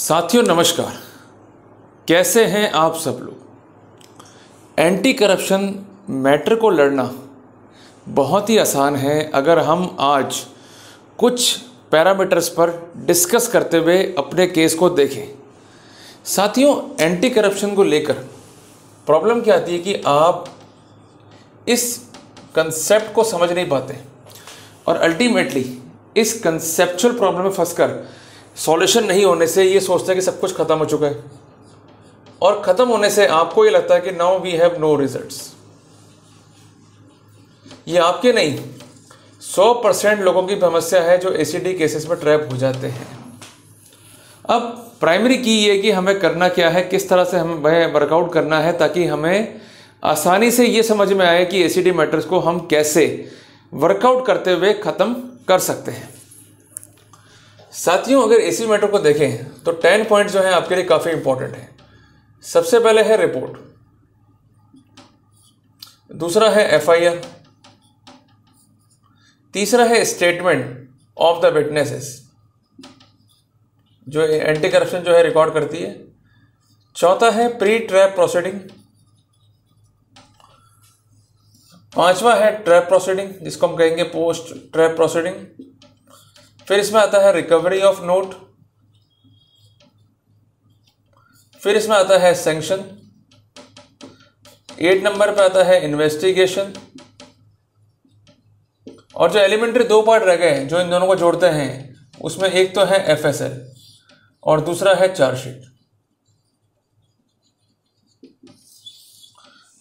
साथियों नमस्कार, कैसे हैं आप सब लोग। एंटी करप्शन मैटर को लड़ना बहुत ही आसान है अगर हम आज कुछ पैरामीटर्स पर डिस्कस करते हुए अपने केस को देखें। साथियों, एंटी करप्शन को लेकर प्रॉब्लम क्या आती है कि आप इस कंसेप्ट को समझ नहीं पाते और अल्टीमेटली इस कंसेप्चुअल प्रॉब्लम में फंसकर सॉल्यूशन नहीं होने से ये सोचते हैं कि सब कुछ खत्म हो चुका है और खत्म होने से आपको ये लगता है कि now we have no results. ये आपके नहीं 100% लोगों की समस्या है जो एसीडी केसेस में ट्रैप हो जाते हैं। अब प्राइमरी की ये कि हमें करना क्या है, किस तरह से हमें वर्कआउट करना है ताकि हमें आसानी से ये समझ में आए कि एसीडी मैटर्स को हम कैसे वर्कआउट करते हुए ख़त्म कर सकते हैं। साथियों, अगर एसीडी मैटर को देखें तो 10 पॉइंट जो है आपके लिए काफ़ी इंपॉर्टेंट है। सबसे पहले है रिपोर्ट, दूसरा है एफआईआर, तीसरा है स्टेटमेंट ऑफ द विटनेसेस जो एंटी करप्शन जो है रिकॉर्ड करती है, चौथा है प्री ट्रैप प्रोसीडिंग, पांचवा है ट्रैप प्रोसीडिंग जिसको हम कहेंगे पोस्ट ट्रैप प्रोसीडिंग, फिर इसमें आता है रिकवरी ऑफ नोट, फिर इसमें आता है सैंक्शन, 8 नंबर पे आता है इन्वेस्टिगेशन, और जो एलिमेंट्री 2 पार्ट रह गए हैं जो इन दोनों को जोड़ते हैं उसमें एक तो है एफएसएल और दूसरा है चार्जशीट।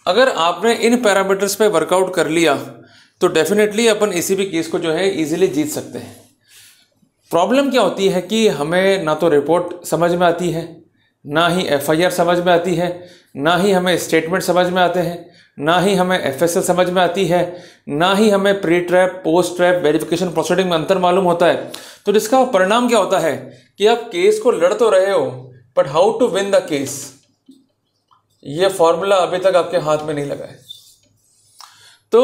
अगर आपने इन पैरामीटर्स पे वर्कआउट कर लिया तो डेफिनेटली अपन एसीबी केस को जो है इजीली जीत सकते हैं। प्रॉब्लम क्या होती है कि हमें ना तो रिपोर्ट समझ में आती है, ना ही एफआईआर समझ में आती है, ना ही हमें स्टेटमेंट समझ में आते हैं, ना ही हमें एफएसएल समझ में आती है, ना ही हमें pre trap post trap verification proceeding में अंतर मालूम होता है। तो जिसका परिणाम क्या होता है कि आप केस को लड़ तो रहे हो but how to win the case, ये फॉर्मूला अभी तक आपके हाथ में नहीं लगा है। तो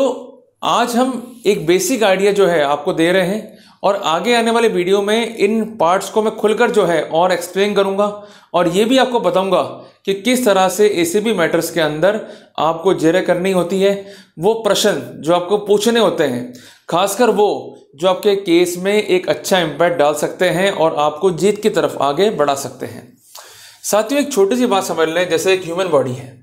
आज हम एक बेसिक आइडिया जो है आपको दे रहे हैं और आगे आने वाले वीडियो में इन पार्ट्स को मैं खुलकर जो है और एक्सप्लेन करूंगा और ये भी आपको बताऊंगा कि किस तरह से एसीबी मैटर्स के अंदर आपको जेरे करनी होती है, वो प्रश्न जो आपको पूछने होते हैं, खासकर वो जो आपके केस में एक अच्छा इम्पैक्ट डाल सकते हैं और आपको जीत की तरफ आगे बढ़ा सकते हैं। साथियों, एक छोटी सी बात समझ लें, जैसे एक ह्यूमन बॉडी है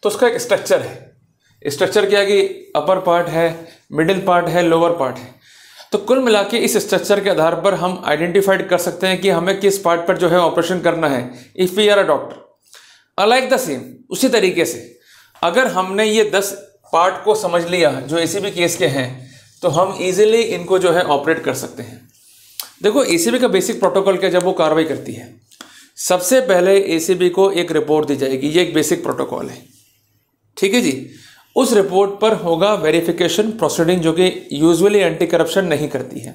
तो उसका एक स्ट्रक्चर है। स्ट्रक्चर क्या है कि अपर पार्ट है, मिडिल पार्ट है, लोअर पार्ट है। तो कुल मिला के इस स्ट्रक्चर के आधार पर हम आइडेंटिफाइड कर सकते हैं कि हमें किस पार्ट पर जो है ऑपरेशन करना है if we are a doctor. Alike the same, उसी तरीके से अगर हमने ये 10 पार्ट को समझ लिया जो एसीबी केस के हैं तो हम इजीली इनको जो है ऑपरेट कर सकते हैं। देखो, एसीबी का बेसिक प्रोटोकॉल क्या, जब वो कार्रवाई करती है सबसे पहले एसीबी को एक रिपोर्ट दी जाएगी। ये एक बेसिक प्रोटोकॉल है, ठीक है जी। उस रिपोर्ट पर होगा वेरिफिकेशन प्रोसीडिंग जो कि यूजुअली एंटी करप्शन नहीं करती है।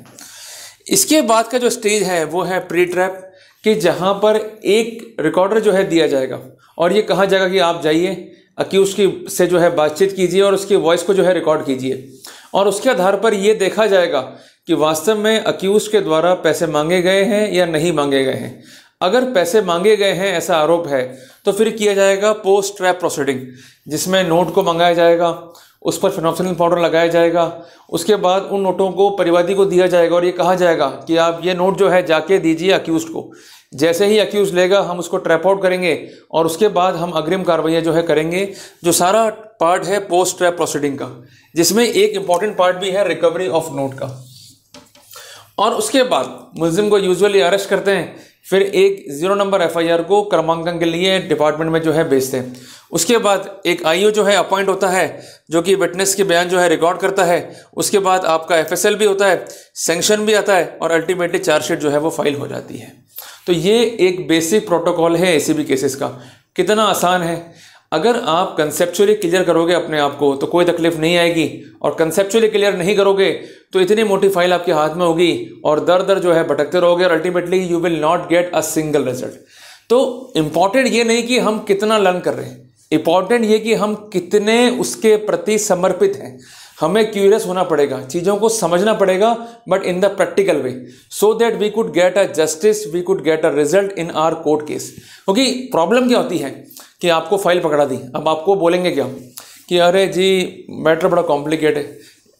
इसके बाद का जो स्टेज है वो है प्री ट्रैप, कि जहां पर एक रिकॉर्डर जो है दिया जाएगा और ये कहा जाएगा कि आप जाइए अक्यूज की से जो है बातचीत कीजिए और उसकी वॉइस को जो है रिकॉर्ड कीजिए और उसके आधार पर यह देखा जाएगा कि वास्तव में अक्यूज के द्वारा पैसे मांगे गए हैं या नहीं मांगे गए हैं। अगर पैसे मांगे गए हैं ऐसा आरोप है तो फिर किया जाएगा पोस्ट ट्रैप प्रोसीडिंग, जिसमें नोट को मंगाया जाएगा, उस पर फिनोक्सिलिन पाउडर लगाया जाएगा, उसके बाद उन नोटों को परिवादी को दिया जाएगा और ये कहा जाएगा कि आप ये नोट जो है जाके दीजिए अक्यूज को। जैसे ही अक्यूज लेगा हम उसको ट्रैप आउट करेंगे और उसके बाद हम अग्रिम कार्रवाई जो है करेंगे। जो सारा पार्ट है पोस्ट ट्रैप प्रोसीडिंग का, जिसमें एक इंपॉर्टेंट पार्ट भी है रिकवरी ऑफ नोट का। और उसके बाद मुलजिम को यूजुअली अरेस्ट करते हैं, फिर एक 0 नंबर एफआईआर को क्रमांकन के लिए डिपार्टमेंट में जो है भेजते हैं। उसके बाद एक आईओ जो है अपॉइंट होता है जो कि विटनेस के बयान जो है रिकॉर्ड करता है। उसके बाद आपका एफएसएल भी होता है, सैंक्शन भी आता है और अल्टीमेटली चार्जशीट जो है वो फाइल हो जाती है। तो ये एक बेसिक प्रोटोकॉल है एसीबी केसेस का। कितना आसान है, अगर आप कंसेप्चुअली क्लियर करोगे अपने आप को तो कोई तकलीफ नहीं आएगी, और कंसेप्चुअली क्लियर नहीं करोगे तो इतनी मोटी फाइल आपके हाथ में होगी और दर दर जो है भटकते रहोगे और ultimately you will not get a single result. तो इंपॉर्टेंट ये नहीं कि हम कितना लर्न कर रहे हैं, इंपॉर्टेंट ये कि हम कितने उसके प्रति समर्पित हैं। हमें क्यूरियस होना पड़ेगा, चीज़ों को समझना पड़ेगा, but in the practical way, so that we could get a justice, we could get a result in our court case. क्योंकि प्रॉब्लम क्या होती है कि आपको फाइल पकड़ा दी, अब आपको बोलेंगे क्या कि अरे जी मैटर बड़ा कॉम्प्लिकेट है,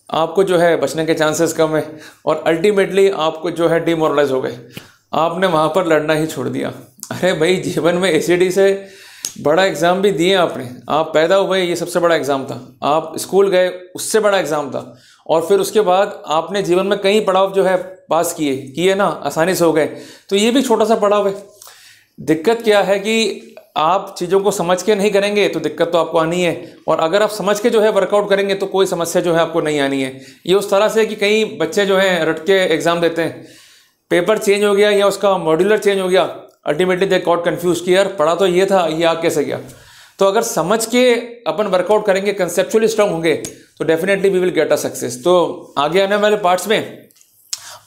आपको जो है बचने के चांसेस कम है, और अल्टीमेटली आपको जो है डिमोरलाइज हो गए, आपने वहाँ पर लड़ना ही छोड़ दिया। अरे भाई, जीवन में एसीडी से बड़ा एग्ज़ाम भी दिए आपने, आप पैदा हुए ये सबसे बड़ा एग्ज़ाम था, आप स्कूल गए उससे बड़ा एग्ज़ाम था, और फिर उसके बाद आपने जीवन में कई पड़ाव जो है पास किए ना, आसानी से हो गए, तो ये भी छोटा सा पड़ाव है। दिक्कत क्या है कि आप चीज़ों को समझ के नहीं करेंगे तो दिक्कत तो आपको आनी है, और अगर आप समझ के जो है वर्कआउट करेंगे तो कोई समस्या जो है आपको नहीं आनी है। ये उस तरह से कि कई बच्चे जो हैं रट के एग्ज़ाम देते हैं, पेपर चेंज हो गया या उसका मॉड्यूलर चेंज हो गया, अल्टीमेटली दे गॉट कंफ्यूज कि यार पढ़ा तो ये था, ये आ कैसे गया। तो अगर समझ के अपन वर्कआउट करेंगे, कंसेप्चुअली स्ट्रांग होंगे, तो definitely we will get a success. तो आगे आने वाले पार्ट्स में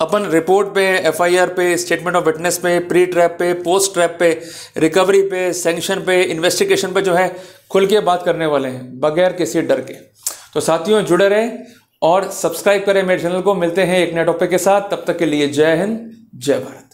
अपन रिपोर्ट पे, एफआईआर पे, स्टेटमेंट ऑफ विटनेस पे, प्री ट्रैप पे, पोस्ट ट्रैप पे, रिकवरी पे, सैंक्शन पे, इन्वेस्टिगेशन पे जो है खुल के बात करने वाले हैं, बगैर किसी डर के। तो साथियों जुड़े रहें और सब्सक्राइब करें मेरे चैनल को। मिलते हैं एक नए टॉपिक के साथ, तब तक के लिए जय हिंद, जय भारत।